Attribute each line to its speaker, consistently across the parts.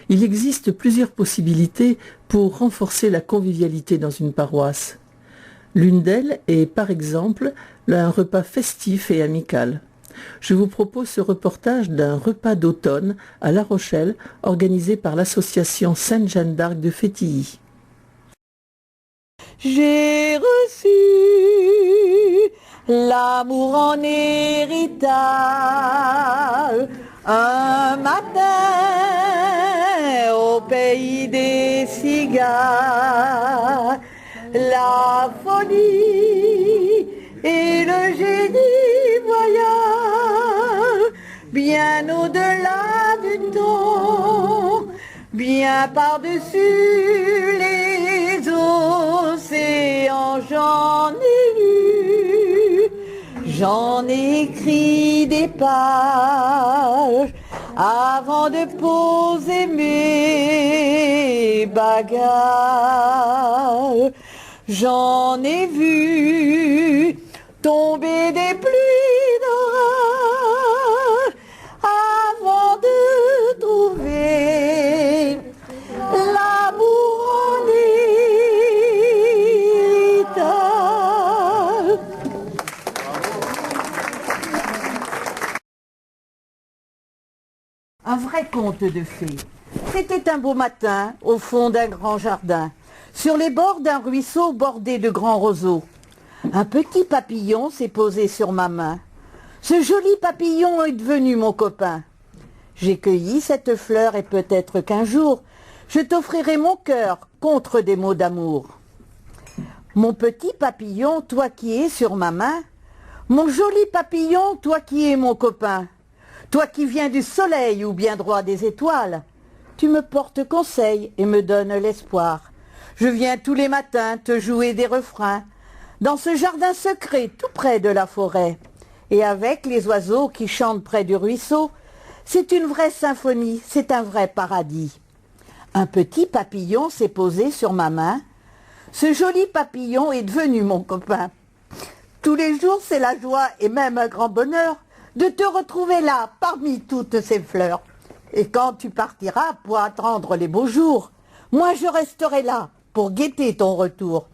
Speaker 1: Il existe plusieurs possibilités pour renforcer la convivialité dans une paroisse. L'une d'elles est, par exemple, un repas festif et amical. Je vous propose ce reportage d'un repas d'automne à La Rochelle, organisé par l'association Sainte-Jeanne d'Arc de Fétilly.
Speaker 2: J'ai reçu l'amour en héritage un matin au pays des cigares. La folie et le génie voyage bien au-delà du temps, bien par-dessus les océans. J'en ai écrit des pages avant de poser mes bagages. J'en ai vu tomber des pluies d'orage avant de trouver l'amour en héritage. Un vrai conte de fées. C'était un beau matin au fond d'un grand jardin, sur les bords d'un ruisseau bordé de grands roseaux. Un petit papillon s'est posé sur ma main. Ce joli papillon est devenu mon copain. J'ai cueilli cette fleur et peut-être qu'un jour, je t'offrirai mon cœur contre des mots d'amour. Mon petit papillon, toi qui es sur ma main, mon joli papillon, toi qui es mon copain, toi qui viens du soleil ou bien droit des étoiles, tu me portes conseil et me donnes l'espoir. Je viens tous les matins te jouer des refrains, dans ce jardin secret tout près de la forêt. Et avec les oiseaux qui chantent près du ruisseau, c'est une vraie symphonie, c'est un vrai paradis. Un petit papillon s'est posé sur ma main. Ce joli papillon est devenu mon copain. Tous les jours, c'est la joie et même un grand bonheur de te retrouver là, parmi toutes ces fleurs. Et quand tu partiras pour attendre les beaux jours, moi je resterai là pour guetter ton retour.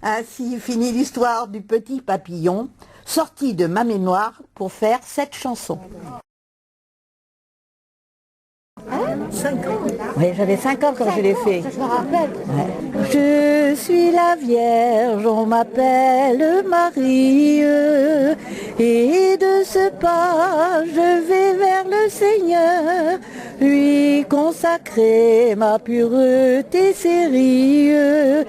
Speaker 2: Ainsi finit l'histoire du petit papillon, sorti de ma mémoire pour faire cette chanson.
Speaker 1: 5 ans.
Speaker 2: Oui, j'avais 5 ans quand je l'ai fait.
Speaker 1: Ça, je me rappelle.
Speaker 2: Ouais. Je suis la Vierge, on m'appelle Marie, et de ce pas je vais vers le Seigneur, lui consacrer ma pureté sérieuse,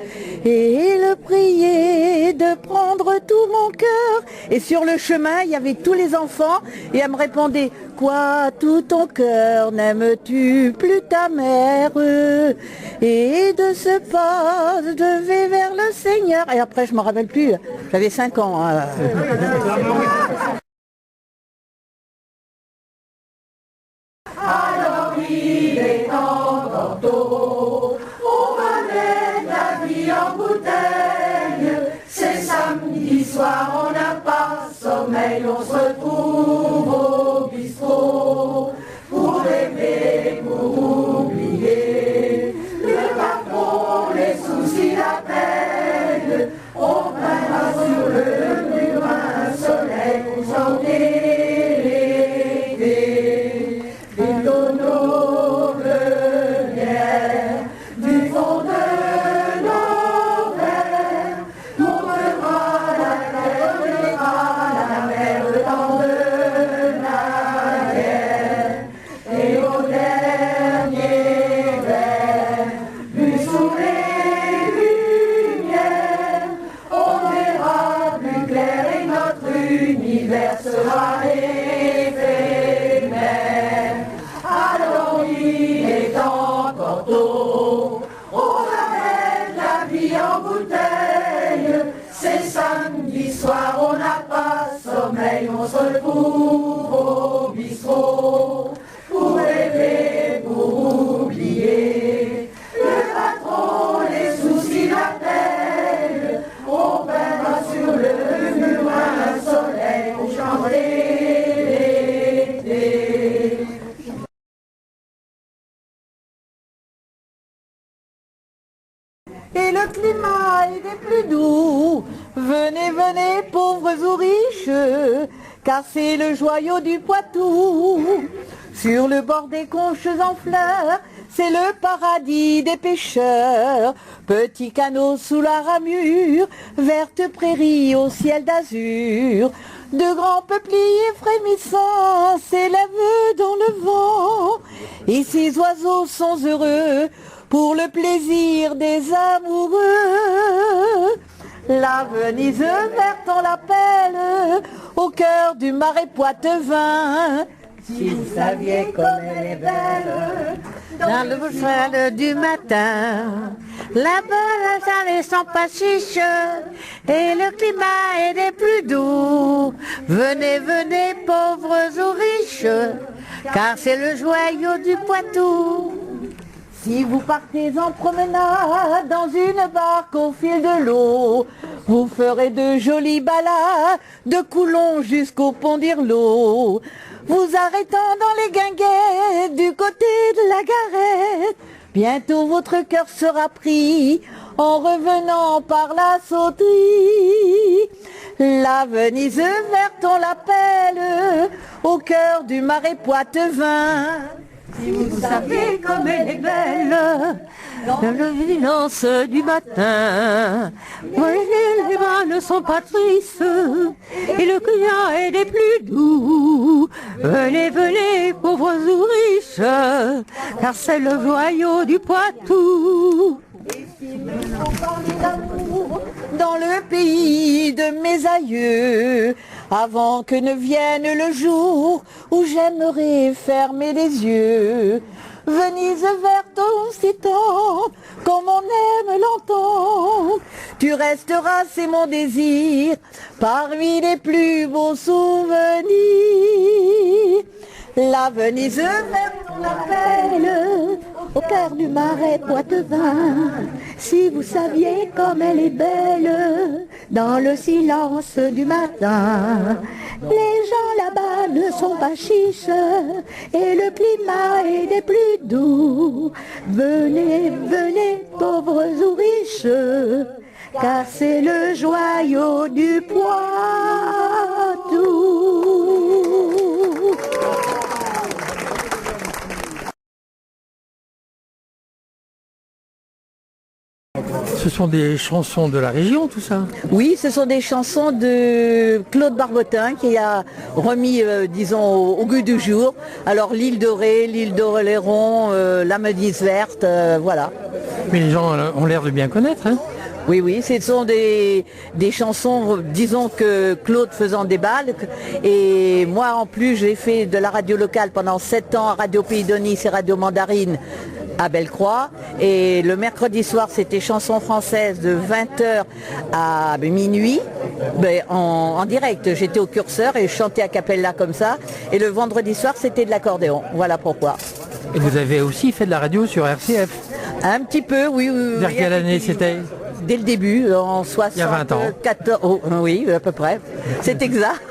Speaker 2: et le prier de prendre tout mon cœur. Et sur le chemin, il y avait tous les enfants, et elle me répondait: quoi, tout ton cœur, n'aimes-tu plus ta mère? Et de ce pas, je vais vers le Seigneur. Et après, je me rappelle plus, j'avais 5 ans. Alors il est encore tôt, on va mettre la vie en bouteille. C'est samedi soir, on n'a pas sommeil, on se retrouve au bistrot pour rêver, pour oublier le patron, les soucis, la peine. On peindra sur le mur un soleil pour chanter l'été. Des tonneaux de bière, du et le climat est des plus doux. Venez, venez, pauvres ou riches, car c'est le joyau du Poitou. Sur le bord des conches en fleurs, c'est le paradis des pêcheurs. Petit canot sous la ramure, verte prairie au ciel d'azur. De grands peupliers frémissants s'élèvent dans le vent. Et ces oiseaux sont heureux pour le plaisir des amoureux. La Venise verte, on l'appelle, au cœur du marais poitevin. Si vous saviez comme elle est belle, dans le voile du matin, là-bas la salle sans pas chiche, et le climat est des plus doux. Venez, venez, pauvres ou riches, car c'est le joyau du Poitou. Si vous partez en promenade dans une barque au fil de l'eau, vous ferez de jolies balades de Coulon jusqu'au pont d'Irlot. Vous arrêtant dans les guinguettes du côté de la Garette, bientôt votre cœur sera pris en revenant par la sauterie. La Venise verte, on l'appelle, au cœur du marais poitevin. Si vous savez comme elle est belle, dans le silence du matin, les bras ne sont pas tristes, et le climat est des plus doux. Venez, venez, pauvres ou riches, car c'est le joyau du Poitou. Et si nous parlons d'amour dans le pays de mes aïeux, avant que ne vienne le jour où j'aimerais fermer les yeux. Venise verte, on s'étend, comme on aime l'entendre. Tu resteras, c'est mon désir, parmi les plus beaux souvenirs. La Venise verte, on l'appelle, au cœur du marais poitevin. Si vous saviez comme elle est belle, dans le silence du matin. Les gens là-bas ne sont pas chiches, et le climat est des plus doux. Venez, venez, pauvres ou riches, car c'est le joyau du Poitou.
Speaker 3: Ce sont des chansons de la région, tout ça?
Speaker 2: Oui, ce sont des chansons de Claude Barbotin qui a remis, disons, au goût du jour. Alors l'île de Ré, l'île d'Oléron, la Venise verte, voilà.
Speaker 3: Mais les gens ont l'air de bien connaître, hein?
Speaker 2: Oui, oui, ce sont des chansons, disons que Claude faisant des balles, et moi en plus j'ai fait de la radio locale pendant 7 ans à Radio Pays de Nice et Radio Mandarine à Bellecroix, et le mercredi soir c'était chansons françaises de 20h à minuit, en direct. J'étais au curseur et je chantais a cappella comme ça, et le vendredi soir c'était de l'accordéon, voilà pourquoi.
Speaker 3: Et vous avez aussi fait de la radio sur RCF?
Speaker 2: Un petit peu, oui.
Speaker 3: Vers quelle année c'était?
Speaker 2: Dès le début, en 74.
Speaker 3: Il y a 20 ans.
Speaker 2: Oh, oui, à peu près. C'est exact.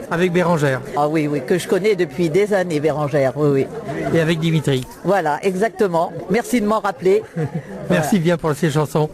Speaker 3: Avec Bérangère.
Speaker 2: Ah oui, oui, que je connais depuis des années, Bérangère, oui, oui.
Speaker 3: Et avec Dimitri.
Speaker 2: Voilà, exactement. Merci de m'en rappeler.
Speaker 3: Merci bien pour ces chansons.